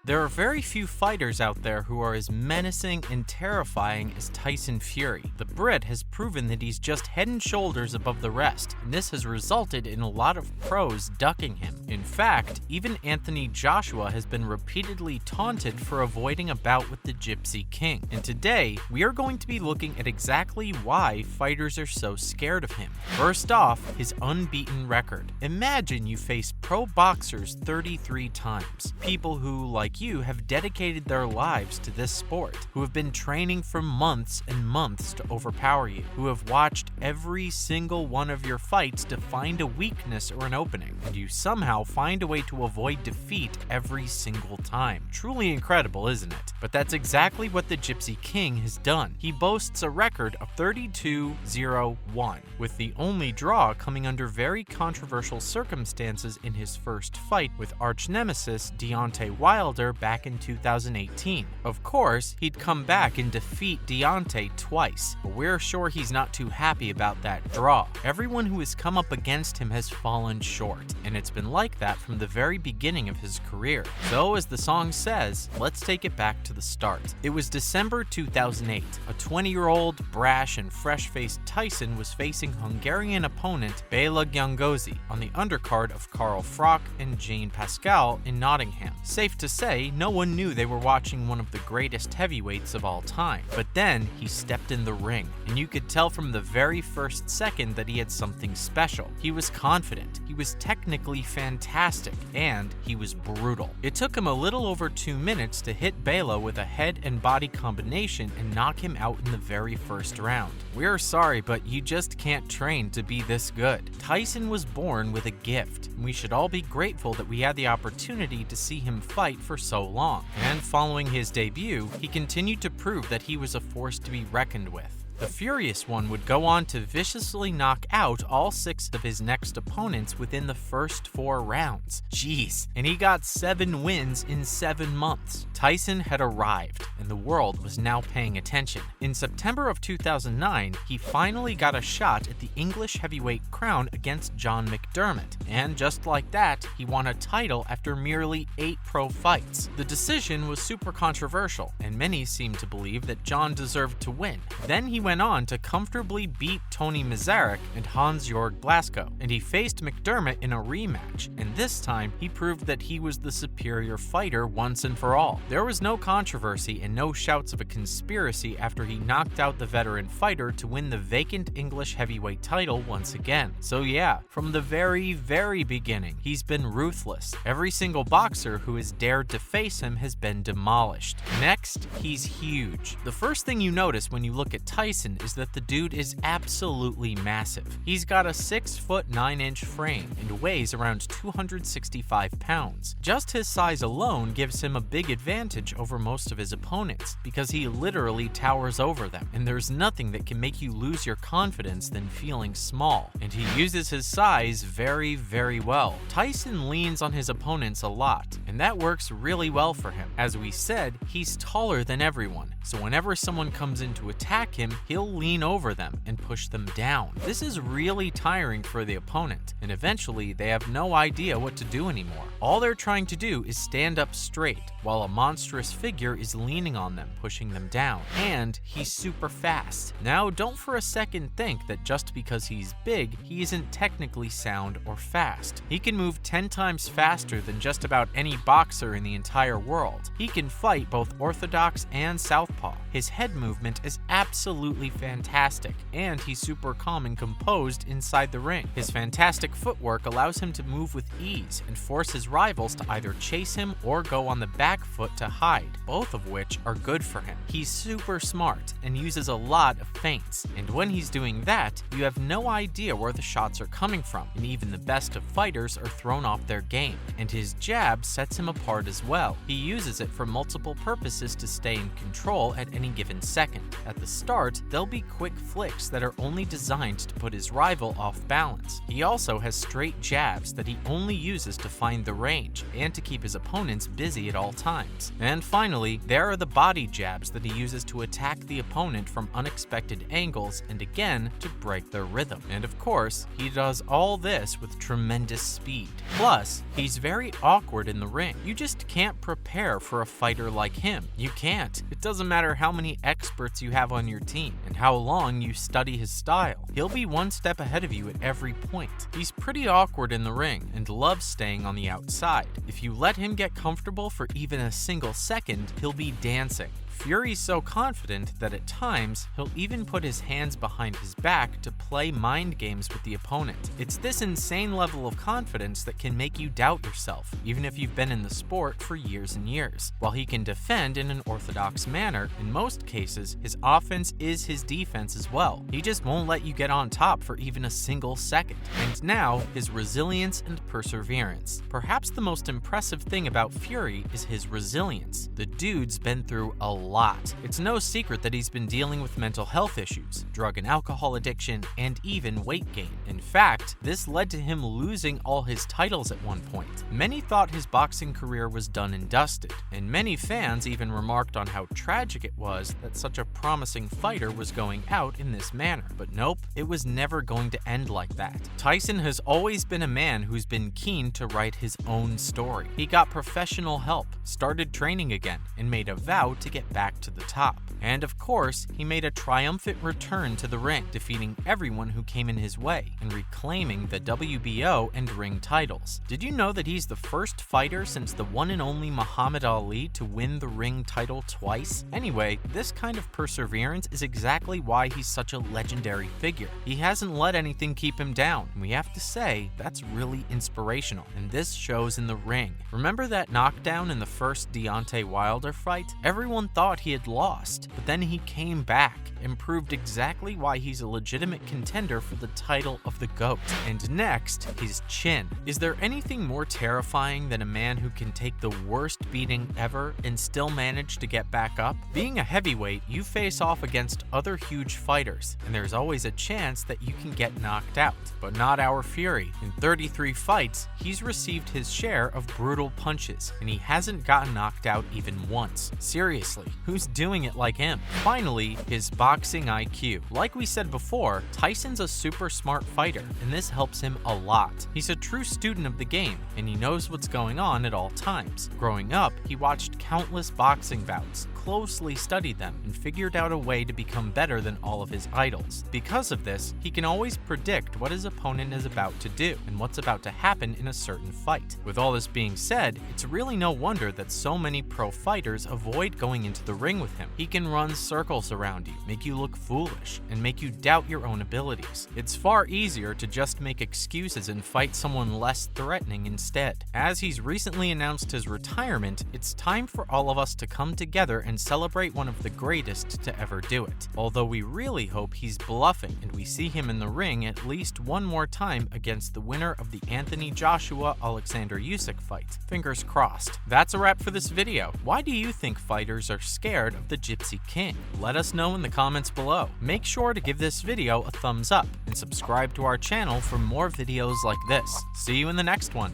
There are very few fighters out there who are as menacing and terrifying as Tyson Fury. The Brit has proven that he's just head and shoulders above the rest, and this has resulted in a lot of pros ducking him. In fact, even Anthony Joshua has been repeatedly taunted for avoiding a bout with the Gypsy King. And today, we are going to be looking at exactly why fighters are so scared of him. First off, his unbeaten record. Imagine you face pro boxers 33 times. People who, like you, have dedicated their lives to this sport, who have been training for months and months to overpower you, who have watched every single one of your fights to find a weakness or an opening, and you somehow find a way to avoid defeat every single time. Truly incredible, isn't it? But that's exactly what the Gypsy King has done. He boasts a record of 32-0-1, with the only draw coming under very controversial circumstances in his first fight with arch nemesis Deontay Wilder back in 2018. Of course, he'd come back and defeat Deontay twice, but we're sure he's not too happy about that draw. Everyone who has come up against him has fallen short, and it's been like that from the very beginning of his career. So, as the song says, let's take it back to the start. It was December 2008. A 20-year-old, brash and fresh-faced Tyson was facing Hungarian opponent Bela Gyangozi on the undercard of Carl Froch and Jane Pascal in Nottingham. Safe to say, no one knew they were watching one of the greatest heavyweights of all time. But then he stepped in the ring, and you could tell from the very first second that he had something special. He was confident, he was technically fantastic, and he was brutal. It took him a little over 2 minutes to hit Bela with a head and body combination and knock him out in the very first round. We're sorry, but you just can't train to be this good. Tyson was born with a gift, and we should all be grateful that we had the opportunity to see him fight for so long. And following his debut, he continued to prove that he was a force to be reckoned with. The Furious One would go on to viciously knock out all 6 of his next opponents within the first 4 rounds. Jeez, and he got 7 wins in 7 months. Tyson had arrived, and the world was now paying attention. In September of 2009, he finally got a shot at the English heavyweight crown against John McDermott, and just like that, he won a title after merely 8 pro fights. The decision was super controversial, and many seemed to believe that John deserved to win. Then he went on to comfortably beat Tony Mazarek and Hans-Jörg Blasco, and he faced McDermott in a rematch, and this time he proved that he was the superior fighter once and for all. There was no controversy and no shouts of a conspiracy after he knocked out the veteran fighter to win the vacant English heavyweight title once again. So yeah, from the very beginning, he's been ruthless. Every single boxer who has dared to face him has been demolished. Next, he's huge. The first thing you notice when you look at Tyson is that the dude is absolutely massive. He's got a 6'9" frame and weighs around 265 pounds. Just his size alone gives him a big advantage over most of his opponents because he literally towers over them, and there's nothing that can make you lose your confidence than feeling small. And he uses his size very well. Tyson leans on his opponents a lot, and that works really well for him. As we said, he's taller than everyone, so whenever someone comes in to attack him, he'll lean over them and push them down. This is really tiring for the opponent, and eventually they have no idea what to do anymore. All they're trying to do is stand up straight, while a monstrous figure is leaning on them, pushing them down. And he's super fast. Now, don't for a second think that just because he's big, he isn't technically sound or fast. He can move 10 times faster than just about any boxer in the entire world. He can fight both orthodox and southpaw. His head movement is absolutely fantastic, and he's super calm and composed inside the ring. His fantastic footwork allows him to move with ease and force his rivals to either chase him or go on the back foot to hide, both of which are good for him. He's super smart and uses a lot of feints, and when he's doing that, you have no idea where the shots are coming from, and even the best of fighters are thrown off their game. And his jab sets him apart as well. He uses it for multiple purposes to stay in control at any given second. At the start, they'll be quick flicks that are only designed to put his rival off balance. He also has straight jabs that he only uses to find the range and to keep his opponents busy at all times. shots. And finally, there are the body jabs that he uses to attack the opponent from unexpected angles and again to break their rhythm. And of course, he does all this with tremendous speed. Plus, he's very awkward in the ring. You just can't prepare for a fighter like him. You can't. It doesn't matter how many experts you have on your team and how long you study his style. He'll be one step ahead of you at every point. He's pretty awkward in the ring and loves staying on the outside. If you let him get comfortable for even a single second, he'll be dancing. Fury's so confident that at times, he'll even put his hands behind his back to play mind games with the opponent. It's this insane level of confidence that can make you doubt yourself, even if you've been in the sport for years and years. While he can defend in an orthodox manner, in most cases, his offense is his defense as well. He just won't let you get on top for even a single second. And now, his resilience and perseverance. Perhaps the most impressive thing about Fury is his resilience. The dude's been through a lot. It's no secret that he's been dealing with mental health issues, drug and alcohol addiction, and even weight gain. In fact, this led to him losing all his titles at one point. Many thought his boxing career was done and dusted, and many fans even remarked on how tragic it was that such a promising fighter was going out in this manner. But nope, it was never going to end like that. Tyson has always been a man who's been keen to write his own story. He got professional help, started training again, and made a vow to get back to the top. And of course, he made a triumphant return to the ring, defeating everyone who came in his way and reclaiming the WBO and ring titles. Did you know that he's the first fighter since the one and only Muhammad Ali to win the ring title twice? Anyway, this kind of perseverance is exactly why he's such a legendary figure. He hasn't let anything keep him down, and we have to say that's really inspirational, and this shows in the ring. Remember that knockdown in the first Deontay Wilder fight? Everyone thought he had lost, but then he came back and proved exactly why he's a legitimate contender for the title of the GOAT. And next, his chin. Is there anything more terrifying than a man who can take the worst beating ever and still manage to get back up? Being a heavyweight, you face off against other huge fighters, and there's always a chance that you can get knocked out. But not our Fury. In 33 fights, he's received his share of brutal punches, and he hasn't gotten knocked out even once. Seriously, who's doing it like him? Finally, his boxing IQ. Like we said before, Tyson's a super smart fighter, and this helps him a lot. He's a true student of the game, and he knows what's going on at all times. Growing up, he watched countless boxing bouts, closely studied them, and figured out a way to become better than all of his idols. Because of this, he can always predict what his opponent is about to do and what's about to happen in a certain fight. With all this being said, it's really no wonder that so many pro fighters avoid going into the ring with him. He can run circles around you, make you look foolish, and make you doubt your own abilities. It's far easier to just make excuses and fight someone less threatening instead. As he's recently announced his retirement, it's time for all of us to come together and celebrate one of the greatest to ever do it. Although we really hope he's bluffing and we see him in the ring at least one more time against the winner of the Anthony Joshua-Alexander Usyk fight. Fingers crossed. That's a wrap for this video. Why do you think fighters are scared of the Gypsy King? Let us know in the comments below. Make sure to give this video a thumbs up and subscribe to our channel for more videos like this. See you in the next one.